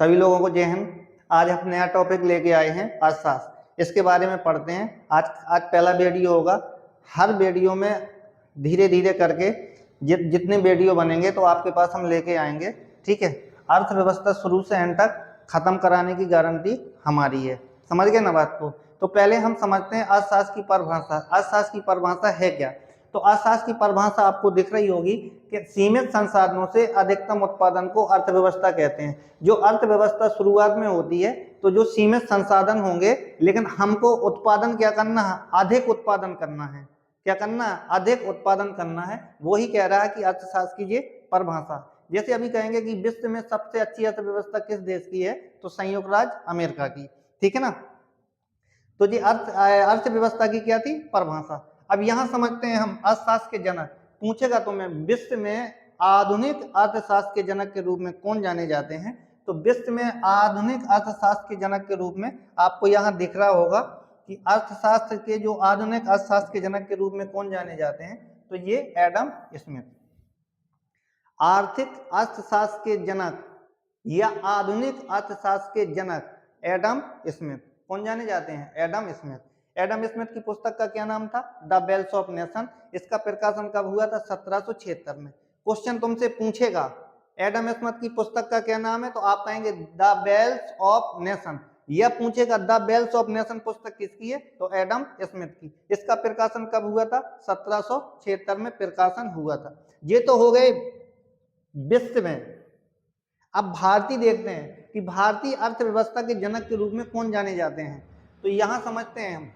सभी लोगों को जय हिंद। आज हम नया टॉपिक लेके आए हैं अर्थशास्त्र। इसके बारे में पढ़ते हैं। आज पहला वीडियो होगा। हर वीडियो में धीरे धीरे करके जितने वीडियो बनेंगे तो आपके पास हम लेके आएंगे, ठीक है। अर्थव्यवस्था शुरू से एंड तक खत्म कराने की गारंटी हमारी है। समझ गए ना बात को। तो पहले हम समझते हैं अर्थशास्त्र की परिभाषा। अर्थशास्त्र की परिभाषा है क्या? तो अर्थशास्त्र की परिभाषा आपको दिख रही होगी कि सीमित संसाधनों से अधिकतम उत्पादन को अर्थव्यवस्था कहते हैं। जो अर्थव्यवस्था शुरुआत में होती है तो जो सीमित संसाधन होंगे, लेकिन हमको उत्पादन क्या करना है? अधिक उत्पादन करना है। क्या करना है? अधिक उत्पादन करना है। वही कह रहा है कि अर्थशास्त्र की ये परिभाषा। जैसे अभी कहेंगे कि विश्व में सबसे अच्छी अर्थव्यवस्था किस देश की है, तो संयुक्त राज्य अमेरिका की, ठीक है ना। तो जी अर्थव्यवस्था की क्या थी? परिभाषा। अब यहां समझते हैं हम अर्थशास्त्र के जनक। पूछेगा तो मैं विश्व में आधुनिक अर्थशास्त्र के जनक के रूप में कौन जाने जाते हैं, तो विश्व में आधुनिक अर्थशास्त्र के जनक के रूप में आपको यहां दिख रहा होगा कि अर्थशास्त्र के जो आधुनिक अर्थशास्त्र के जनक के रूप में कौन जाने जाते हैं, तो ये एडम स्मिथ। आर्थिक अर्थशास्त्र के जनक या आधुनिक अर्थशास्त्र के जनक एडम स्मिथ कौन जाने जाते हैं? Adam Smith. एडम स्मिथ की पुस्तक का क्या नाम था? The wealth of nation. इसका प्रकाशन कब हुआ था? 1776 में। क्वेश्चन तुमसे पूछेगा एडम स्मिथ की पुस्तक का क्या नाम है, तो आप कहेंगे द वेल्थ ऑफ नेशन। यह पूछेगा द वेल्थ ऑफ नेशन पुस्तक किसकी है, तो एडम स्मिथ की। इसका प्रकाशन कब हुआ था? 1776 में प्रकाशन हुआ था। ये तो हो गए विश्व में। अब भारतीय देखते हैं कि भारतीय अर्थव्यवस्था के जनक के रूप में कौन जाने जाते हैं। तो यहां समझते हैं हम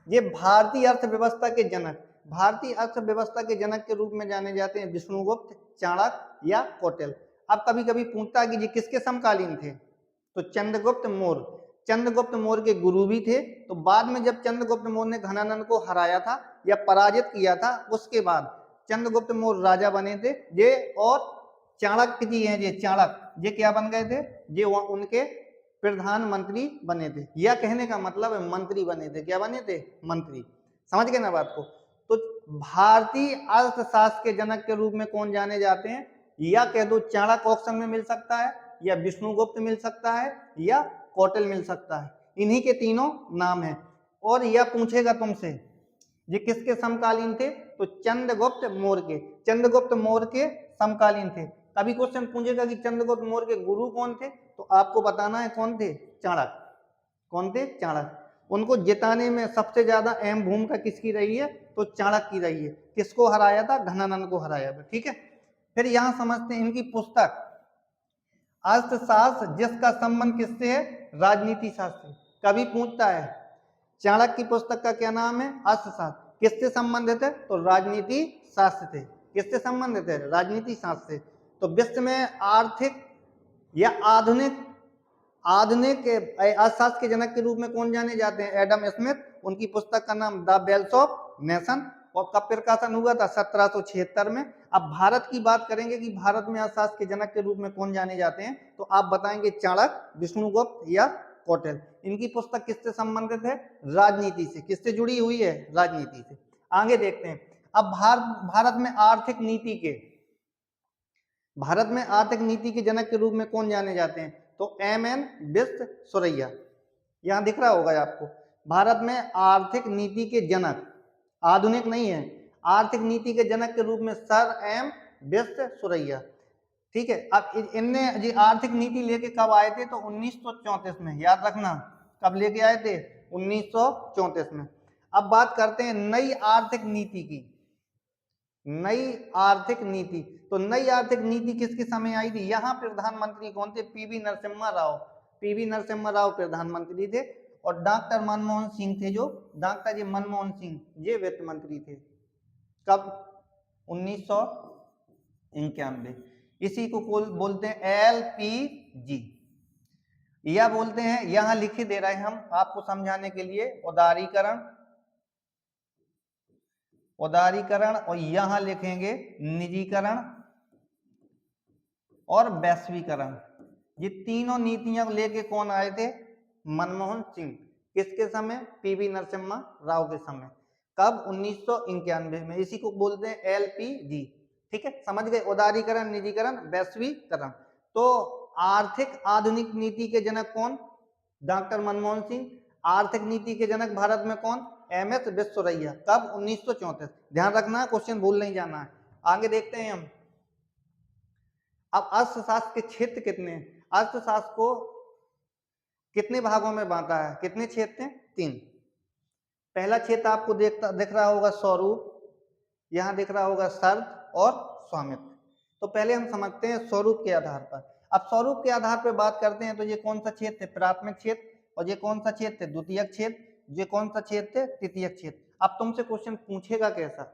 ये भारतीय अर्थव्यवस्था के जनक। भारतीय अर्थव्यवस्था के जनक के रूप में जाने जाते हैं विष्णुगुप्त, चाणक्य या कौटिल्य। अब कभी कभी पूछता है कि ये किसके समकालीन थे, तो चंद्रगुप्त मौर्य। चंद्रगुप्त मौर्य के गुरु भी थे। तो बाद में जब चंद्रगुप्त मौर्य ने घनानंद को हराया था या पराजित किया था, उसके बाद चंद्रगुप्त मौर्य राजा बने थे ये। और चाणक्य जी हैं, ये चाणक्य ये क्या बन गए थे? ये उनके प्रधानमंत्री बने थे। यह कहने का मतलब है मंत्री बने थे। क्या बने थे? मंत्री। समझ गए ना बात को। तो भारतीय अर्थशास्त्र के जनक के रूप में कौन जाने जाते हैं? या कह दो चाणक्य ऑप्शन में मिल सकता है, या विष्णुगुप्त मिल सकता है, या कौटिल्य मिल सकता है। इन्हीं के तीनों नाम है। और यह पूछेगा तुमसे ये किसके समकालीन थे, तो चंद्रगुप्त मौर्य के। चंद्रगुप्त मौर्य के समकालीन थे। कभी क्वेश्चन पूछेगा कि चंद्रगुप्त मौर्य के गुरु कौन थे, तो आपको बताना है कौन थे? चाणक्य। कौन थे? चाणक्य। उनको जिताने में सबसे ज्यादा अहम भूमिका किसकी रही है, तो चाणक्य की रही है। किसको हराया था? घनानंद को हराया था, ठीक है। फिर यहां समझते हैं इनकी पुस्तक अर्थशास्त्र जिसका संबंध किससे है? राजनीति शास्त्र। कभी पूछता है चाणक्य की पुस्तक का क्या नाम है? अर्थशास्त्र। किससे संबंधित है? तो राजनीति शास्त्र से। किससे संबंधित है? राजनीति शास्त्र से। तो विश्व में आर्थिक या आधुनिक अर्थशास्त्र के जनक के रूप में कौन जाने जाते हैं? Adam Smith. उनकी पुस्तक का नाम द वेल्थ ऑफ नेशन। और कब प्रकाशन हुआ था? 1776 में। अब भारत की बात करेंगे कि भारत में अर्थशास्त्र के जनक के रूप में कौन जाने जाते हैं, तो आप बताएंगे चाणक्य, विष्णुगुप्त या कौटिल्य। इनकी पुस्तक किससे संबंधित है? राजनीति से। किससे जुड़ी हुई है? राजनीति से। आगे देखते हैं। अब भारत में आर्थिक नीति के जनक के रूप में कौन जाने जाते हैं, तो एम.एन. विश्वेश्वरैया। यहां दिख रहा होगा आपको। भारत में आर्थिक नीति के जनक, आधुनिक नहीं है, आर्थिक नीति के जनक के रूप में सर एम विश्वेश्वरैया, ठीक है। अब इनने जी आर्थिक नीति लेके कब आए थे, तो 1934 में। याद रखना कब लेके आए थे? 1934 में। अब बात करते हैं नई आर्थिक नीति की। नई आर्थिक नीति, तो नई आर्थिक नीति किसके समय आई थी? यहाँ प्रधानमंत्री कौन थे? पीवी नरसिम्हा राव। पीवी नरसिम्हा राव प्रधानमंत्री थे। और डॉक्टर मनमोहन सिंह थे, जो डॉक्टर जी मनमोहन सिंह ये वित्त मंत्री थे। कब? 1991। इसी को बोलते हैं LPG। यह बोलते हैं, यहां लिखे दे रहे हैं हम आपको समझाने के लिए, उदारीकरण, और यहां लिखेंगे निजीकरण और वैश्वीकरण। ये तीनों नीतियां लेके कौन आए थे? मनमोहन सिंह। किसके समय? पीवी नरसिम्हा राव के समय। कब? 1991 में। इसी को बोलते हैं LPG, ठीक है। समझ गए? उदारीकरण, निजीकरण, वैश्वीकरण। तो आर्थिक आधुनिक नीति के जनक कौन? डॉक्टर मनमोहन सिंह। आर्थिक नीति के जनक भारत में कौन? एम.एस. विश्वेश्वरैया। कब? 1934। ध्यान रखना, क्वेश्चन भूल नहीं जाना है। आगे देखते हैं हम। अब अर्थशास्त्र के क्षेत्र कितने हैं? अर्थशास्त्र को कितने भागों में बांटा है? कितने क्षेत्र हैं? 3। पहला क्षेत्र आपको दिख रहा होगा स्वरूप, यहाँ दिख रहा होगा शर्त और स्वामित्व। तो पहले हम समझते हैं स्वरूप के आधार पर। अब स्वरूप के आधार पर बात करते हैं तो ये कौन सा क्षेत्र है? प्राथमिक क्षेत्र। और ये कौन सा क्षेत्र है? द्वितीयक क्षेत्र। ये कौन सा क्षेत्र है? तृतीयक क्षेत्र। अब तुमसे क्वेश्चन पूछेगा कैसा?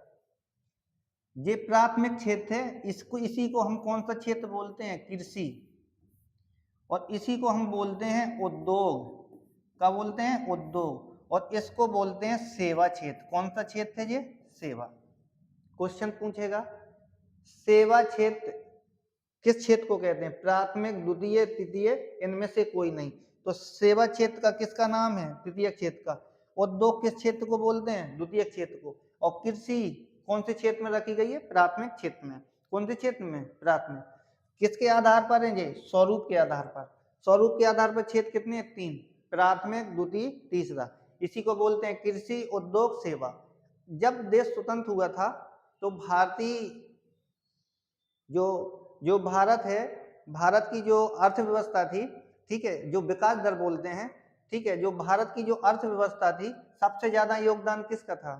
ये प्राथमिक क्षेत्र है, इसी को हम कौन सा क्षेत्र बोलते हैं? कृषि। और इसी को हम बोलते हैं उद्योग। क्या बोलते हैं? उद्योग। और इसको बोलते हैं सेवा क्षेत्र। कौन सा क्षेत्र है ये? सेवा। क्वेश्चन पूछेगा सेवा क्षेत्र किस क्षेत्र को कहते हैं? प्राथमिक, द्वितीय, तृतीय, इनमें से कोई नहीं। तो सेवा क्षेत्र का किसका नाम है? तृतीय क्षेत्र का। उद्योग किस क्षेत्र को बोलते हैं? द्वितीय क्षेत्र को। और कृषि कौन से क्षेत्र में रखी गई है? प्राथमिक क्षेत्र में। कौन से क्षेत्र में? प्राथमिक। किसके आधार पर है ये? स्वरूप के आधार पर। स्वरूप के आधार पर क्षेत्र कितने हैं? 3। प्राथमिक, द्वितीय, तीसरा। इसी को बोलते हैं कृषि, उद्योग, सेवा। जब देश स्वतंत्र हुआ था तो भारतीय जो भारत है, भारत की जो अर्थव्यवस्था थी, ठीक है, जो विकास दर बोलते हैं, ठीक है, जो भारत की जो अर्थव्यवस्था थी, सबसे ज्यादा योगदान किसका था?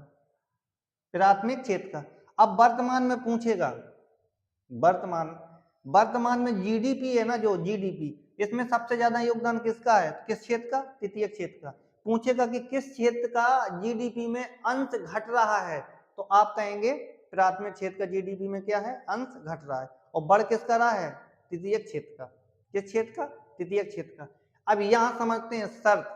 प्राथमिक क्षेत्र का। अब वर्तमान में पूछेगा, वर्तमान में जीडीपी है ना, जो जीडीपी, इसमें सबसे ज्यादा योगदान किसका है? किस क्षेत्र का? तृतीय क्षेत्र का। पूछेगा कि किस क्षेत्र का जीडीपी में अंश घट रहा है, तो आप कहेंगे प्राथमिक क्षेत्र का जीडीपी में क्या है? अंश घट रहा है। और बढ़ किसका रहा है? तृतीय क्षेत्र का। किस क्षेत्र का? तृतीय क्षेत्र का। अब यहां समझते हैं शर्त।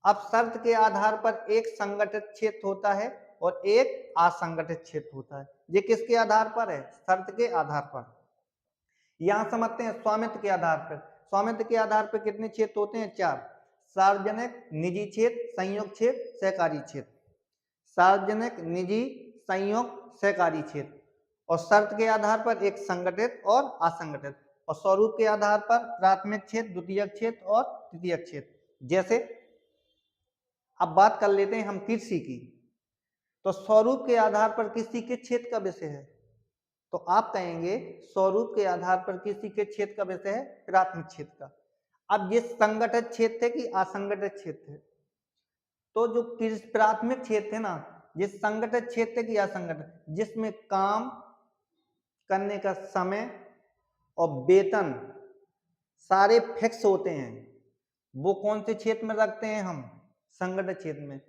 अब शर्त के आधार पर एक संगठित क्षेत्र होता है और एक असंगठित क्षेत्र होता है। ये किसके आधार पर है? शर्त के आधार पर। यहां समझते हैं स्वामित्व के आधार पर। स्वामित्व के आधार पर कितने क्षेत्र होते हैं? 4। सार्वजनिक, निजी क्षेत्र, संयुक्त क्षेत्र, सहकारी क्षेत्र। सार्वजनिक, निजी, संयुक्त, सहकारी क्षेत्र। और शर्त के आधार पर एक संगठित और असंगठित। और स्वरूप के आधार पर प्राथमिक क्षेत्र, द्वितीयक क्षेत्र और तृतीयक क्षेत्र। जैसे अब बात कर लेते हैं हम कृषि की। तो स्वरूप के आधार पर कृषि किस क्षेत्र का विषय है? तो आप कहेंगे स्वरूप के आधार पर कृषि के क्षेत्र का विषय है? प्राथमिक क्षेत्र का। अब ये संगठित क्षेत्र है कि असंगठित क्षेत्र है? तो जो प्राथमिक क्षेत्र है ना, ये संगठित क्षेत्र की असंगठित, जिसमें काम करने का समय और वेतन सारे फिक्स होते हैं, वो कौन से क्षेत्र में रखते हैं हम? संगठित क्षेत्र में।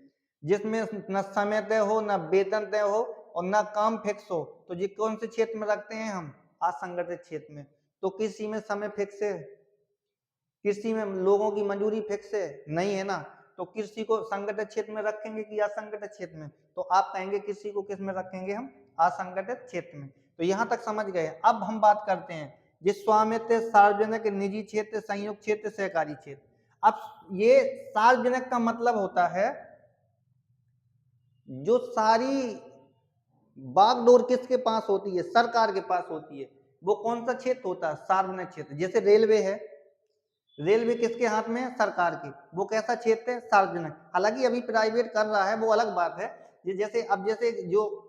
जिसमें न समय तय हो, न वेतन तय हो और न काम फिक्स हो, तो ये कौन से क्षेत्र में रखते हैं हम? असंगठित क्षेत्र में। तो कृषि में समय फिक्स है? कृषि में लोगों की मजदूरी फिक्स है? नहीं है ना। तो कृषि को संगठित क्षेत्र में रखेंगे कि असंगठित क्षेत्र में? तो आप कहेंगे कृषि को किस में रखेंगे हम? असंगठित क्षेत्र में। तो यहां तक समझ गए। अब हम बात करते हैं ये स्वामित्व, सार्वजनिक, निजी क्षेत्र, संयुक्त क्षेत्र, सहकारी क्षेत्र। अब ये सार्वजनिक का मतलब होता है जो सारी बागडोर किसके पास होती है? सरकार के पास होती है। वो कौन सा क्षेत्र होता है? सार्वजनिक क्षेत्र। जैसे रेलवे है, रेलवे किसके हाथ में है? सरकार की। वो कैसा क्षेत्र है? सार्वजनिक। हालांकि अभी प्राइवेट कर रहा है, वो अलग बात है। जैसे जो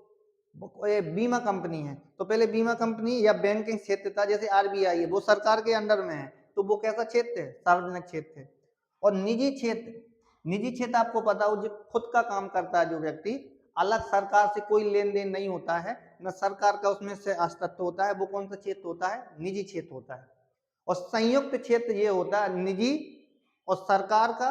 बीमा कंपनी है, तो पहले बीमा कंपनी या बैंकिंग क्षेत्र था, जैसे आरबीआई है, वो सरकार के अंडर में है, तो वो कैसा क्षेत्र है? सार्वजनिक क्षेत्र है। और निजी क्षेत्र आपको पता हो, जो खुद का काम करता है जो व्यक्ति, अलग सरकार से कोई लेन देन नहीं होता है, न सरकार का उसमें से अस्तित्व होता है, वो कौन सा क्षेत्र होता है? निजी क्षेत्र होता है। और संयुक्त क्षेत्र ये होता है निजी और सरकार का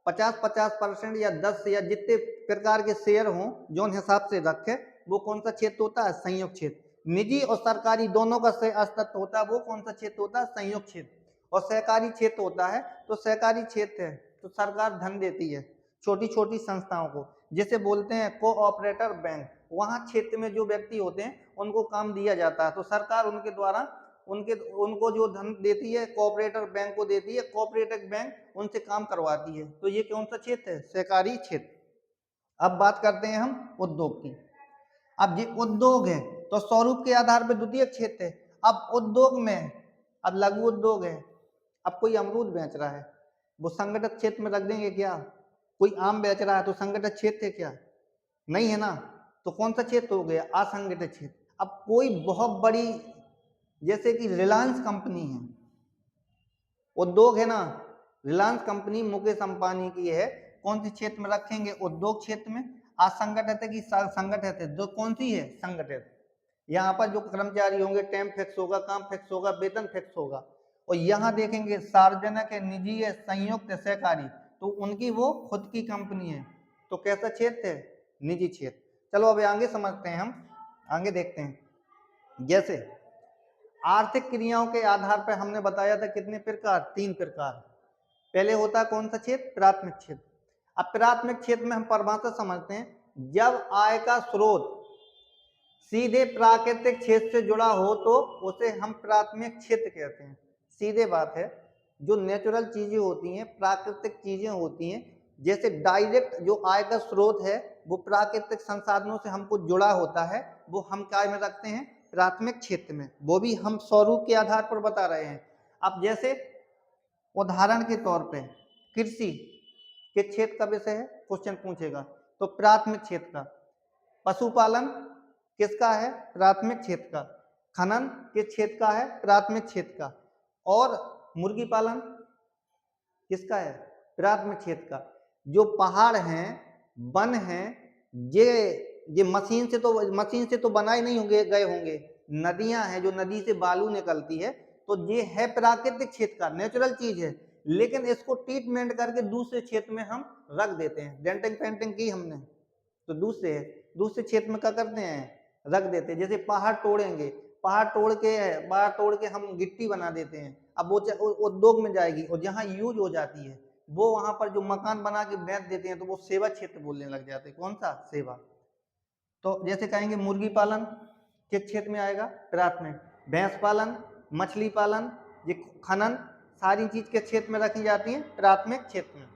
50-50% या 10 या जितने प्रकार के शेयर हों, जो उन हिसाब से रखे, वो कौन सा क्षेत्र होता है? संयुक्त क्षेत्र। निजी और सरकारी दोनों का अस्तित्व होता है, वो कौन सा क्षेत्र होता है? संयुक्त क्षेत्र। और सहकारी क्षेत्र होता है, तो सहकारी क्षेत्र है तो सरकार धन देती है छोटी छोटी संस्थाओं को, जिसे बोलते हैं कोऑपरेटर बैंक। वहां क्षेत्र में जो व्यक्ति होते हैं उनको काम दिया जाता है, तो सरकार उनके द्वारा उनको जो धन देती है कोऑपरेटर बैंक को देती है, कोऑपरेटिव बैंक उनसे काम करवाती है। तो ये कौन सा क्षेत्र है? सहकारी क्षेत्र। अब बात करते हैं हम उद्योग की। अब ये उद्योग है तो स्वरूप के आधार पर द्वितीय क्षेत्र है। अब उद्योग में अब लघु उद्योग है, अब कोई अमरूद बेच रहा है, वो संगठित क्षेत्र में रख देंगे क्या? कोई आम बेच रहा है तो संगठित क्षेत्र है क्या? नहीं है ना। तो कौन सा क्षेत्र हो गया? असंगठित क्षेत्र। अब कोई बहुत बड़ी, जैसे कि रिलायंस कंपनी है, उद्योग है ना, रिलायंस कंपनी मुकेश अंबानी की है, कौन सी क्षेत्र में रखेंगे? उद्योग क्षेत्र में। असंगठित है कि संगठित है? जो कौन सी है? संगठित। यहाँ पर जो कर्मचारी होंगे टाइम फिक्स होगा, काम फिक्स होगा, वेतन फिक्स होगा। और यहाँ देखेंगे सार्वजनिक है, निजी है, संयुक्त है, सहकारी, तो उनकी वो खुद की कंपनी है, तो कैसा क्षेत्र है? निजी क्षेत्र। चलो अब आगे समझते हैं, हम आगे देखते हैं। जैसे आर्थिक क्रियाओं के आधार पर हमने बताया था कितने प्रकार? 3 प्रकार। पहले होता है कौन सा क्षेत्र? प्राथमिक क्षेत्र। अब प्राथमिक क्षेत्र में हम परिभाषा समझते हैं, जब आय का स्रोत सीधे प्राकृतिक क्षेत्र से जुड़ा हो तो उसे हम प्राथमिक क्षेत्र कहते हैं। सीधे बात है, जो नेचुरल चीजें होती हैं, प्राकृतिक चीजें होती हैं, जैसे डायरेक्ट जो आय का स्रोत है वो प्राकृतिक संसाधनों से हमको जुड़ा होता है, वो हम काय में रखते हैं? प्राथमिक क्षेत्र में। वो भी हम स्वरूप के आधार पर बता रहे हैं। अब जैसे उदाहरण के तौर पे कृषि के क्षेत्र का विषय है, क्वेश्चन पूछेगा तो प्राथमिक क्षेत्र का। पशुपालन किसका है? प्राथमिक क्षेत्र का। खनन किस क्षेत्र का है? प्राथमिक क्षेत्र का। और मुर्गी पालन किसका है? प्राथमिक क्षेत्र का। जो पहाड़ हैं, वन हैं, ये मशीन से तो बनाए नहीं होंगे, गए होंगे। नदियां हैं, जो नदी से बालू निकलती है, तो ये है प्राकृतिक क्षेत्र का, नेचुरल चीज है, लेकिन इसको ट्रीटमेंट करके दूसरे क्षेत्र में हम रख देते हैं। डेंटिंग पेंटिंग की हमने, तो दूसरे क्षेत्र में क्या करते हैं? रख देते हैं। जैसे पहाड़ तोड़ेंगे, पहाड़ तोड़ के हम गिट्टी बना देते हैं, अब वो उद्योग में जाएगी और जहाँ यूज हो जाती है वो वहां पर जो मकान बना के बेच देते हैं, तो वो सेवा क्षेत्र बोलने लग जाते हैं। कौन सा? सेवा। तो जैसे कहेंगे मुर्गी पालन किस क्षेत्र में आएगा? प्राथमिक। भैंस पालन, मछली पालन, ये खनन, सारी चीज के क्षेत्र में रखी जाती है? प्राथमिक क्षेत्र में।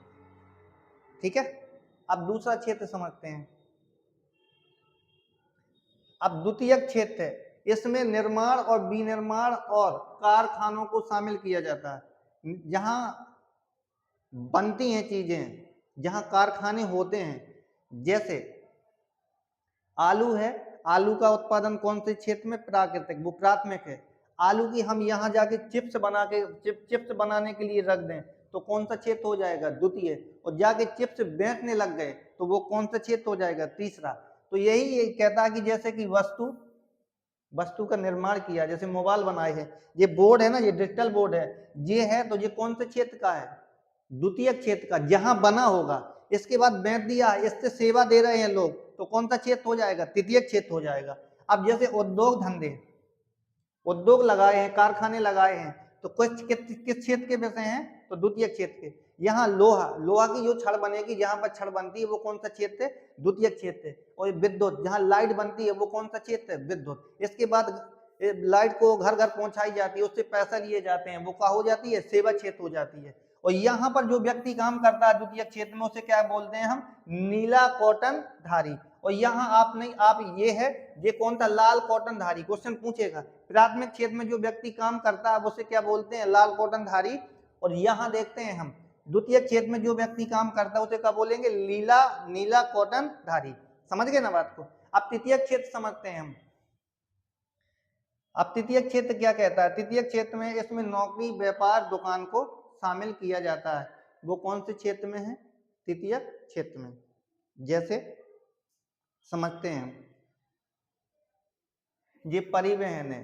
ठीक है। अब दूसरा क्षेत्र समझते हैं। अब द्वितीयक क्षेत्र है, इसमें निर्माण और विनिर्माण और कारखानों को शामिल किया जाता है। जहां बनती हैं चीजें, जहां कारखाने होते हैं, जैसे आलू है, आलू का उत्पादन कौन से क्षेत्र में? प्राकृतिक, वो प्राथमिक है। आलू की हम यहाँ जाके चिप्स बनाने के लिए रख दें तो कौन सा क्षेत्र हो जाएगा? द्वितीय। और जाके चिप्स बेचने लग गए तो वो कौन सा क्षेत्र हो जाएगा? तीसरा। तो यही कहता है कि जैसे कि वस्तु का निर्माण किया, जैसे मोबाइल बनाए हैं, ये बोर्ड है ना, ये डिजिटल बोर्ड है, ये है, तो ये कौन से क्षेत्र का है? द्वितीय क्षेत्र का, जहां बना होगा। इसके बाद बेच दिया, इससे सेवा दे रहे हैं लोग, तो कौन सा क्षेत्र हो जाएगा? तृतीय क्षेत्र हो जाएगा। अब जैसे उद्योग धंधे, उद्योग लगाए हैं, कारखाने लगाए हैं, तो किस क्षेत्र के विषय हैं? तो द्वितीय क्षेत्र के। यहाँ लोहा की जो छड़ बनेगी, जहां पर छड़ बनती है वो कौन सा क्षेत्र है? द्वितीय क्षेत्र है। और विद्युत, जहां लाइट बनती है वो कौन सा क्षेत्र है? विद्युत। इसके बाद लाइट को घर घर पहुंचाई जाती है, उससे पैसा लिए जाते हैं, वो क्या हो जाती है? सेवा क्षेत्र हो जाती है। और यहाँ पर जो व्यक्ति काम करता है द्वितीय क्षेत्र में, उसे क्या बोलते हैं हम? नीला कॉटन धारी। और यहाँ आप ये है, ये कौन था? लाल कॉटन धारी। क्वेश्चन पूछेगा, प्राथमिक क्षेत्र में जो व्यक्ति काम करता है उसे क्या बोलते हैं? लाल कॉटन धारी। और यहाँ देखते हैं हम, द्वितीय क्षेत्र में जो व्यक्ति काम करता है उसे क्या बोलेंगे? नीला कॉटन धारी। समझ गए ना बात को? अब तृतीय क्षेत्र समझते हैं हम। अब तृतीय क्षेत्र क्या कहता है? तृतीय क्षेत्र में इसमें नौकरी, व्यापार, दुकान को शामिल किया जाता है। वो कौन से क्षेत्र में है? तृतीय क्षेत्र में। जैसे समझते हैं, ये परिवहन है,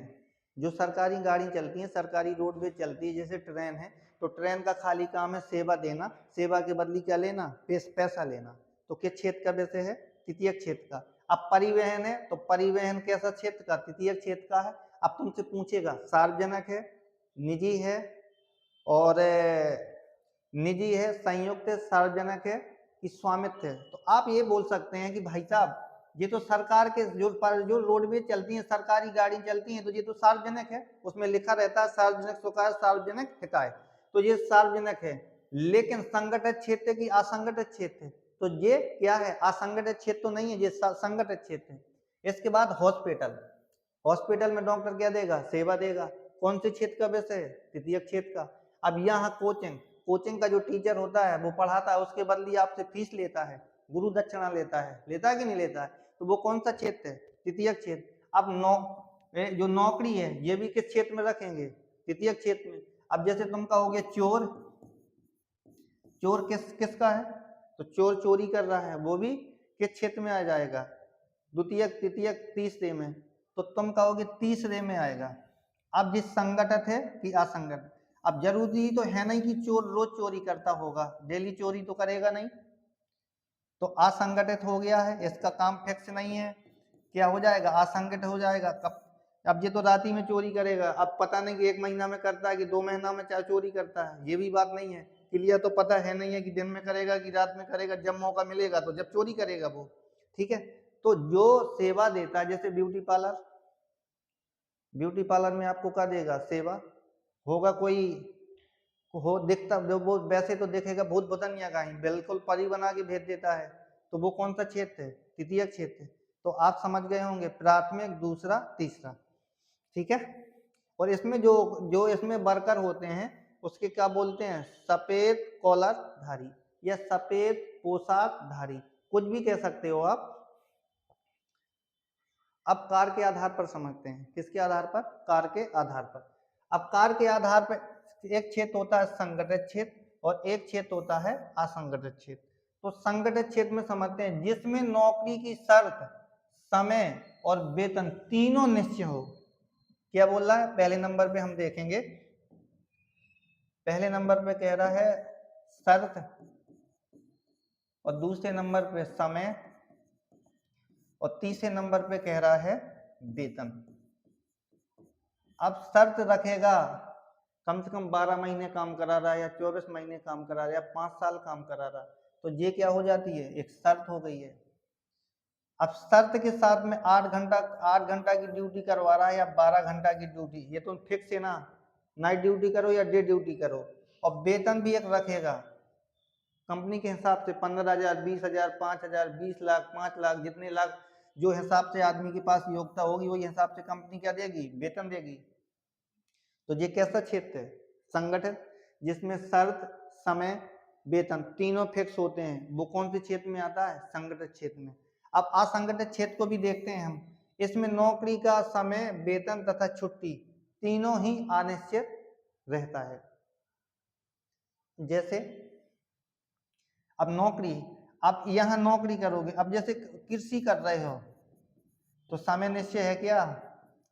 जो सरकारी गाड़ी चलती है, सरकारी रोडवेज चलती है, जैसे ट्रेन है, तो ट्रेन का खाली काम है सेवा देना, सेवा के बदली क्या लेना? पैसा लेना। तो किस क्षेत्र का विषय है? तृतीय क्षेत्र का। अब परिवहन है, तो परिवहन कैसा क्षेत्र का? तृतीय क्षेत्र का है। अब तुमसे पूछेगा सार्वजनिक है, निजी है, और निजी है, संयुक्त है, सार्वजनिक है कि स्वामित्व है। तो आप ये बोल सकते हैं कि भाई साहब, ये तो सरकार के जो रोडवेज चलती हैं, सरकारी गाड़ी चलती हैं, तो ये तो सार्वजनिक है, उसमें लिखा रहता है सार्वजनिक सुखाय, सार्वजनिक हिताय, तो ये सार्वजनिक है। लेकिन संगठित क्षेत्र की असंगठित क्षेत्र है, तो ये क्या है? असंगठित क्षेत्र तो नहीं है, ये संगठित क्षेत्र है। इसके बाद हॉस्पिटल में डॉक्टर क्या देगा? सेवा देगा। कौन से क्षेत्र का विषय है? तृतीयक क्षेत्र का। अब यहाँ कोचिंग का जो टीचर होता है वो पढ़ाता है, उसके बदले आपसे फीस लेता है, गुरु दक्षिणा लेता है कि नहीं लेता है? तो वो कौन सा क्षेत्र है? तृतीयक क्षेत्र। अब जो नौकरी है ये भी किस क्षेत्र में रखेंगे? तृतीयक क्षेत्र में। अब जैसे तुम कहोगे चोर किसका है? तो चोर चोरी कर रहा है, वो भी किस क्षेत्र में आ जाएगा? द्वितीयक, तृतीयक, तीसरे में। तो तुम कहोगे तीसरे में आएगा। अब जिस संगठित है कि असंगठित, अब जरूरी तो है नहीं कि चोर रोज चोरी करता होगा, डेली चोरी तो करेगा नहीं, तो असंगठित हो गया है, इसका काम फिक्स नहीं है, क्या हो जाएगा? असंगठित हो जाएगा। कब? अब ये तो रात ही में चोरी करेगा, अब पता नहीं कि 1 महीना में करता है कि 2 महीना में चाहे चोरी करता है, ये भी बात नहीं है, क्लियर तो पता है नहीं है कि दिन में करेगा कि रात में करेगा, जब मौका मिलेगा तो जब चोरी करेगा वो, ठीक है। तो जो सेवा देता है, जैसे ब्यूटी पार्लर में आपको क्या देगा? सेवा होगा, कोई हो दिखता वो वैसे तो देखेगा भूत भुतनिया का ही, बिल्कुल परी बना के भेज देता है, तो वो कौन सा क्षेत्र है? तृतीयक क्षेत्र। तो आप समझ गए होंगे प्राथमिक, दूसरा, तीसरा, ठीक है। और इसमें जो इसमें वर्कर होते हैं उसके क्या बोलते हैं? सफेद कॉलर धारी या सफेद पोशाक धारी, कुछ भी कह सकते हो आप। अब कार के आधार पर समझते हैं, किसके आधार पर? कार के आधार पर। अब कार के आधार पर एक क्षेत्र होता है संगठित क्षेत्र और एक क्षेत्र होता है असंगठित क्षेत्र। तो संगठित क्षेत्र में समझते हैं जिसमें नौकरी की शर्त, समय और वेतन तीनों निश्चय हो। क्या बोल रहा है? पहले नंबर पे हम देखेंगे, पहले नंबर पे कह रहा है शर्त और दूसरे नंबर पे समय और तीसरे नंबर पे कह रहा है वेतन। अब शर्त रखेगा कम से कम 12 महीने काम करा रहा है या 24 महीने काम करा रहा है या 5 साल काम करा रहा है, तो ये क्या हो जाती है? एक शर्त हो गई है। अब शर्त के साथ में 8 घंटा की ड्यूटी करवा रहा है या 12 घंटा की ड्यूटी, ये तो फिक्स है ना, नाइट ड्यूटी करो या डे ड्यूटी करो। और वेतन भी एक रखेगा कंपनी के हिसाब से, 15,000, 20,000, 5,000, 20 लाख, 5 लाख, जितने लाख जो हिसाब से आदमी के पास योग्यता होगी वही हिसाब से कंपनी क्या देगी? वेतन देगी। तो ये कैसा क्षेत्र है? संगठित, जिसमें शर्त, समय, वेतन तीनों फिक्स होते हैं, वो कौन से क्षेत्र में आता है? संगठित क्षेत्र में। अब असंगठित क्षेत्र को भी देखते हैं हम, इसमें नौकरी का समय, वेतन तथा छुट्टी तीनों ही अनिश्चित रहता है। जैसे अब नौकरी, आप यहाँ नौकरी करोगे, अब जैसे कृषि कर रहे हो तो समय निश्चय है क्या?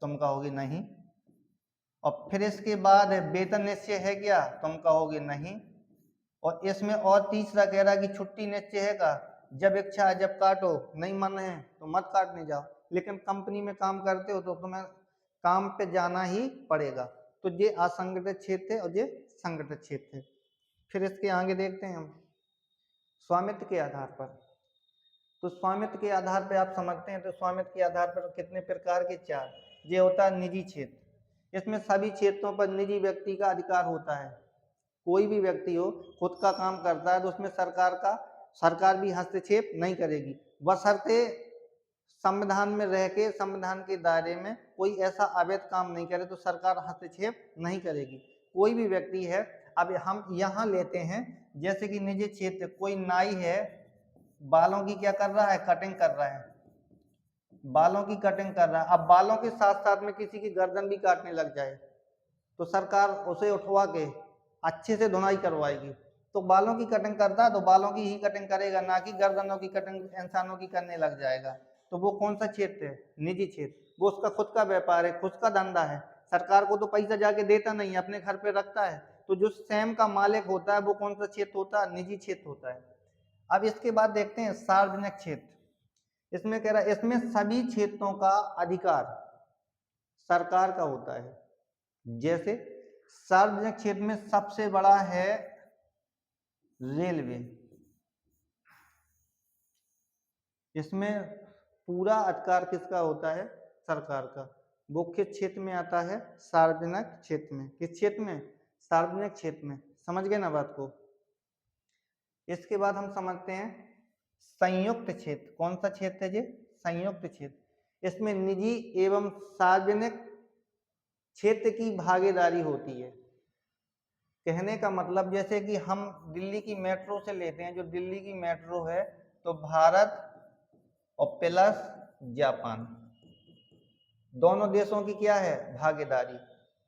तुम कहोगे नहीं। और फिर इसके बाद वेतन निश्चय है क्या? तुम कहोगे नहीं। और इसमें और तीसरा कह रहा है कि छुट्टी निश्चय है का? जब इच्छा है जब काटो, नहीं मन है तो मत काटने जाओ, लेकिन कंपनी में काम करते हो तो तुम्हें काम पे जाना ही पड़ेगा। तो ये असंगठित क्षेत्र है और ये संगठित क्षेत्र है। फिर इसके आगे देखते हैं हम स्वामित्व के आधार पर। तो स्वामित्व के आधार पर आप समझते हैं, तो स्वामित्व के आधार पर कितने प्रकार के? 4। ये होता है निजी क्षेत्र, इसमें सभी क्षेत्रों पर निजी व्यक्ति का अधिकार होता है। कोई भी व्यक्ति हो खुद का काम करता है तो उसमें सरकार भी हस्तक्षेप नहीं करेगी, बशर्ते संविधान में रह के संविधान के दायरे में कोई ऐसा अवैध काम नहीं करे तो सरकार हस्तक्षेप नहीं करेगी। कोई भी व्यक्ति है, अब हम यहाँ लेते हैं जैसे कि निजी क्षेत्र, कोई नाई है बालों की क्या कर रहा है? कटिंग कर रहा है, बालों की कटिंग कर रहा है। अब बालों के साथ साथ में किसी की गर्दन भी काटने लग जाए तो सरकार उसे उठवा के अच्छे से धुनाई करवाएगी। तो बालों की कटिंग करता है तो बालों की ही कटिंग करेगा, ना कि गर्दनों की कटिंग इंसानों की करने लग जाएगा। तो वो कौन सा क्षेत्र है? निजी क्षेत्र। वो उसका खुद का व्यापार है, खुद का धंधा है, सरकार को तो पैसा जाके देता नहीं, अपने घर पे रखता है। तो जो स्वयं का मालिक होता है वो कौन सा क्षेत्र होता है? निजी क्षेत्र होता है। अब इसके बाद देखते हैं सार्वजनिक क्षेत्र। इसमें कह रहा है इसमें सभी क्षेत्रों का अधिकार सरकार का होता है। जैसे सार्वजनिक क्षेत्र में सबसे बड़ा है रेलवे, इसमें पूरा अधिकार किसका होता है? सरकार का। वो किस क्षेत्र में आता है? सार्वजनिक क्षेत्र में। किस क्षेत्र में? सार्वजनिक क्षेत्र में। समझ गए ना बात को? इसके बाद हम समझते हैं संयुक्त क्षेत्र। कौन सा क्षेत्र है ये? संयुक्त क्षेत्र। इसमें निजी एवं सार्वजनिक क्षेत्र की भागीदारी होती है। कहने का मतलब जैसे कि हम दिल्ली की मेट्रो से लेते हैं, जो दिल्ली की मेट्रो है तो भारत और प्लस जापान, दोनों देशों की क्या है, भागीदारी।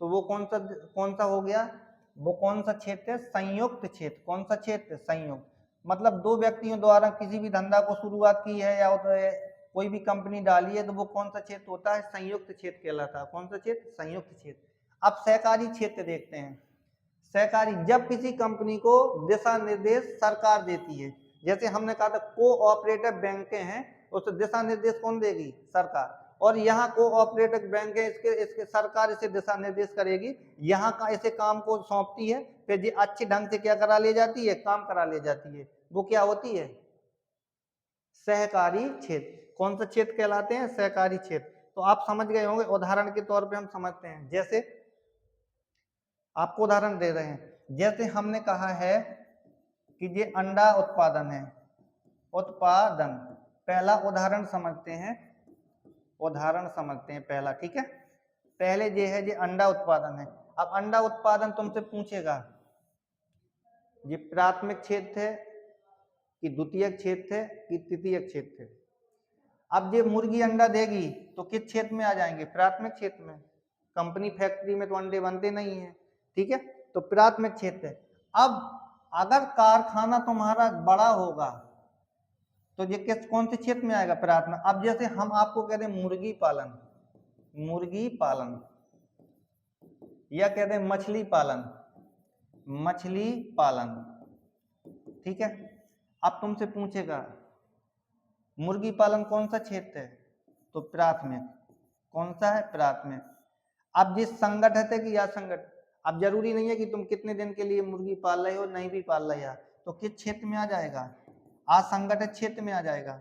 तो वो कौन सा हो गया, वो कौन सा क्षेत्र है, संयुक्त क्षेत्र। कौन सा क्षेत्र, संयुक्त। मतलब दो व्यक्तियों द्वारा किसी भी धंधा को शुरुआत की है या कोई भी कंपनी डाली है तो वो कौन सा क्षेत्र होता है, संयुक्त क्षेत्र कहलाता है। कौन सा क्षेत्र, संयुक्त क्षेत्र। अब सहकारी क्षेत्र देखते हैं। सहकारी, जब किसी कंपनी को दिशा निर्देश सरकार देती है, जैसे हमने कहा था कोऑपरेटिव बैंकें हैं, उस दिशा निर्देश कौन देगी, सरकार। और यहाँ कोऑपरेटिव बैंक है, इसके सरकार इसे दिशा निर्देश करेगी, यहाँ का ऐसे काम को सौंपती है, फिर ये अच्छे ढंग से क्या करा ले जाती है, काम करा ले जाती है। वो क्या होती है, सहकारी क्षेत्र। कौन सा क्षेत्र कहलाते हैं, सहकारी क्षेत्र। तो आप समझ गए होंगे। उदाहरण के तौर पे हम समझते हैं, जैसे आपको उदाहरण दे रहे हैं, जैसे हमने कहा है कि ये अंडा उत्पादन है, उत्पादन। पहला उदाहरण समझते हैं, उदाहरण समझते हैं पहला, ठीक है। पहले ये है, ये अंडा उत्पादन है। अब अंडा उत्पादन तुमसे पूछेगा ये प्राथमिक क्षेत्र है कि द्वितीयक क्षेत्र है कि तृतीयक क्षेत्र है। अब ये मुर्गी अंडा देगी तो किस क्षेत्र में आ जाएंगे, प्राथमिक क्षेत्र में। कंपनी फैक्ट्री में तो अंडे बनते नहीं है, ठीक है, तो प्राथमिक क्षेत्र है। अब अगर कारखाना तुम्हारा बड़ा होगा तो ये कौन से क्षेत्र में आएगा, प्राथमिक। अब जैसे हम आपको कह दें मुर्गी पालन, मुर्गी पालन, या कह दें मछली पालन, मछली पालन, ठीक है। अब तुमसे पूछेगा मुर्गी पालन कौन सा क्षेत्र है, तो प्राथमिक। कौन सा है, प्राथमिक। अब जिस संगठित है कि असंगठित, अब जरूरी नहीं है कि तुम कितने दिन के लिए मुर्गी पाल रहे हो, नहीं भी पाल रहे हो, तो किस क्षेत्र में आ जाएगा, असंगठित क्षेत्र में आ जाएगा।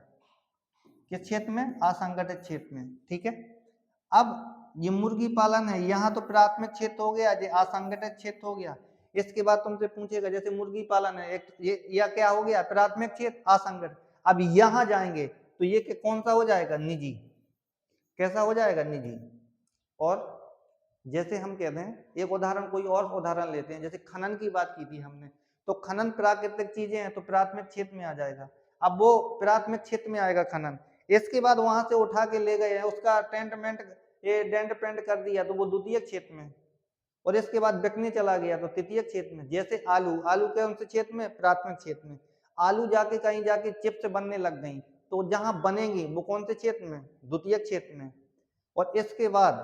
किस क्षेत्र में, असंगठित क्षेत्र में, ठीक है। अब ये मुर्गी पालन है, यहाँ तो प्राथमिक क्षेत्र हो गया, ये असंगठित क्षेत्र हो गया। इसके बाद तुमसे पूछेगा जैसे मुर्गी पालन है, एक ये क्या हो गया, प्राथमिक क्षेत्र, असंगठित। अब यहाँ जाएंगे तो ये कौन सा हो जाएगा, निजी। कैसा हो जाएगा, निजी। और जैसे हम कहते हैं, एक उदाहरण, कोई और उदाहरण लेते हैं, जैसे खनन की बात की थी हमने, तो खनन प्राकृतिक चीजें हैं तो प्राथमिक क्षेत्र में आ जाएगा। अब वो प्राथमिक क्षेत्र में आएगा खनन। इसके बाद वहां से उठा के ले गए हैं, उसका टेंटमेंट ये डेंट पेंट कर दिया तो वो द्वितीय क्षेत्र में। और इसके बाद बिकने चला गया तो तृतीय क्षेत्र में। जैसे आलू, आलू के उनसे क्षेत्र में, प्राथमिक क्षेत्र में। आलू जाके कहीं जाके चिप्स बनने लग गई तो जहां बनेंगी वो कौन से क्षेत्र में, द्वितीय क्षेत्र में। और इसके बाद